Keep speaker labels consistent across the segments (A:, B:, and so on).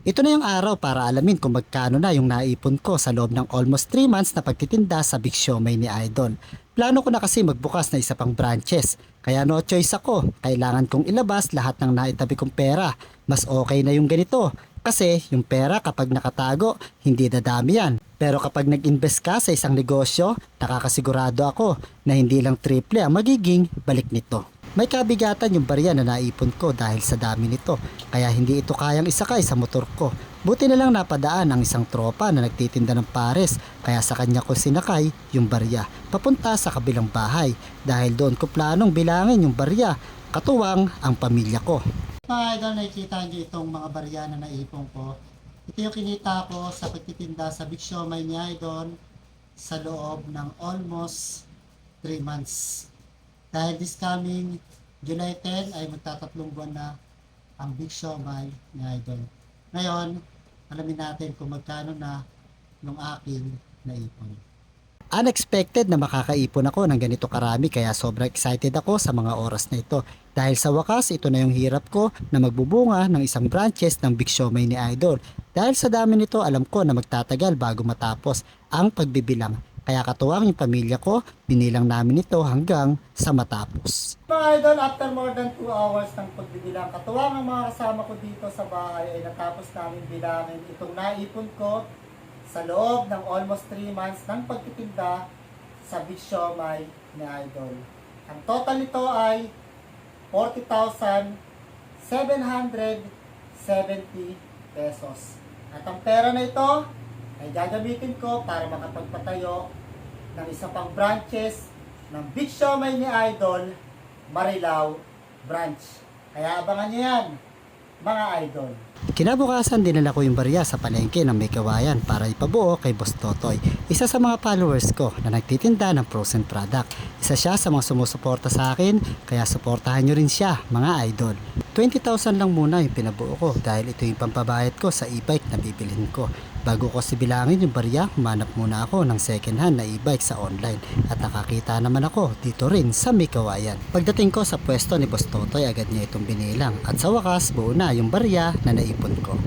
A: Ito na yung araw para alamin kung magkano na yung naipon ko sa loob ng almost 3 months na pagtitinda sa Big Siomai ni Idol. Plano ko na kasi magbukas na isa pang branches, kaya no choice ako. Kailangan kong ilabas lahat ng naitabi kong pera. Mas okay na yung ganito. Kasi yung pera kapag nakatago, hindi dadami yan. Pero kapag nag-invest ka sa isang negosyo, nakakasigurado ako na hindi lang triple ang magiging balik nito. May kabigatan yung barya na naipon ko dahil sa dami nito, kaya hindi ito kayang isakay sa motor ko. Buti na lang napadaan ang isang tropa na nagtitinda ng pares, kaya sa kanya ko sinakay yung barya papunta sa kabilang bahay dahil doon ko planong bilangin yung barya, katuwang ang pamilya ko. Mga idol, nakikita nyo itong mga barya na naipon ko. Ito yung kinita ko sa pagtitinda sa Big Siomai ni Idol sa loob ng almost 3 months. Dahil this coming July 10 ay magtatatlong buwan na ang Big Siomai ni Idol. Ngayon, alamin natin kung magkano na yung aking naipon. Unexpected na makakaipon ako ng ganito karami kaya sobrang excited ako sa mga oras na ito. Dahil sa wakas, ito na yung hirap ko na magbubunga ng isang branches ng Big Siomai ni Idol. Dahil sa dami nito, alam ko na magtatagal bago matapos ang pagbibilang. Kaya katuwang yung pamilya ko, binilang namin ito hanggang sa matapos. Mga idol, after more than 2 hours ng pagbibilang, katuwang ang mga kasama ko dito sa bahay ay natapos namin bilangin itong naipon ko sa loob ng almost 3 months ng pagtitinda sa Big Siomai ni Idol. Ang total nito ay 40,770 pesos. At ang pera na ito ay gagamitin ko para makapagpatayo ng isa pang branches ng Big Siomai ni Idol, Marilao branch. Kaya abangan nyo yan, mga idol. Kinabukasan dinala ko yung barya sa palengke ng May Kawayan para ipabuo kay Boss Totoy. Isa sa mga followers ko na nagtitinda ng frozen product. Isa siya sa mga sumusuporta sa akin, kaya suportahan nyo rin siya, mga idol. 20,000 lang muna yung pinabuo ko dahil ito yung pampabayad ko sa e-bike na bibilhin ko. Bago ko sibilangin yung barya, humanap muna ako ng second hand na e-bike sa online at nakakita naman ako dito rin sa May Kawayan. Pagdating ko sa pwesto ni Boss Totoy, agad niya itong binilang at sa wakas buo na yung barya na naipon ko.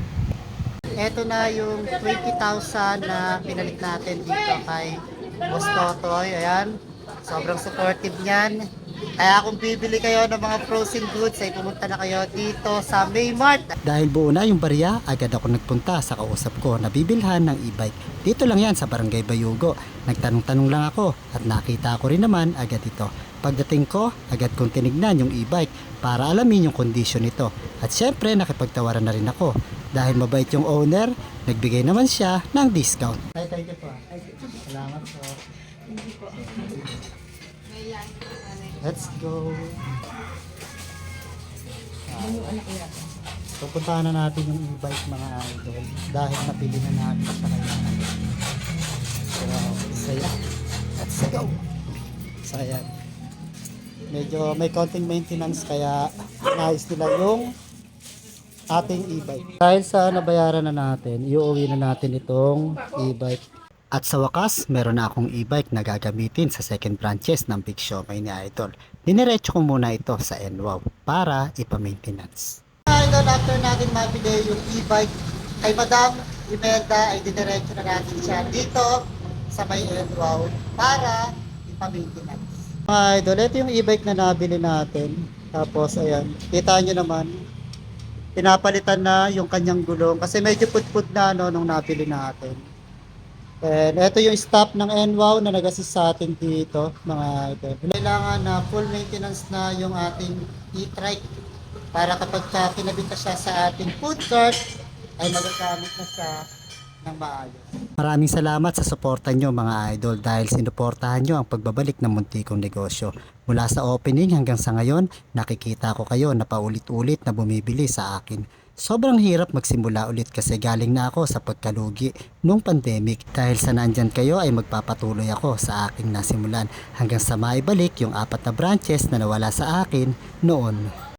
A: Ito na yung 20,000 na pinalit natin dito kay Boss Totoy. Ayan, sobrang supportive niyan. Kaya kung bibili kayo ng mga frozen goods ay pumunta na kayo dito sa Maymart. Dahil buo na yung barya, agad ako nagpunta sa kausap ko na bibilhan ng e-bike. Dito lang yan sa Barangay Bayugo. Nagtanong-tanong lang ako at nakita ko rin naman agad ito. Pagdating ko, agad kong tinignan yung e-bike para alamin yung kondisyon nito. At syempre nakipagtawaran na rin ako. Dahil mabait yung owner, nagbigay naman siya ng discount. Ay, thank you po. Salamat po. Let's go. Pupuntahan na natin yung e-bike, mga idol, dahil napili na natin sa kailangan. So, saya. Let's go. So, ayan. Medyo may konting maintenance kaya nais nila yung ating e-bike. Dahil sa nabayaran na natin, iuwi na natin itong e-bike. At sa wakas, meron na akong e-bike na gagamitin sa second branches ng Big Siomai ni Idol. Diniretso ko muna ito sa NWOW para ipa-maintenance. Idol, after natin mabili yung e-bike kay Madam Imelda, ay diniretso na natin siya dito sa may NWOW para ipa-maintenance. Mga idol, ito yung e-bike na nabili natin. Tapos ayan, kita nyo naman, pinapalitan na yung kanyang gulong kasi medyo pudpud na nung nabili natin. And ito yung staff ng NWOW na nag-assist sa atin dito, mga idol. Kailangan na full maintenance na yung ating e-trike para kapag kinabit na siya sa ating food cart ay magagamit na siya ng maayos. Maraming salamat sa suporta nyo, mga idol, dahil sinuportahan nyo ang pagbabalik ng muntikong negosyo. Mula sa opening hanggang sa ngayon, nakikita ko kayo na paulit-ulit na bumibili sa akin. Sobrang hirap magsimula ulit kasi galing na ako sa pagkalugi nung pandemic. Dahil sa nandyan kayo ay magpapatuloy ako sa aking nasimulan hanggang sa maibalik yung 4 na branches na nawala sa akin noon.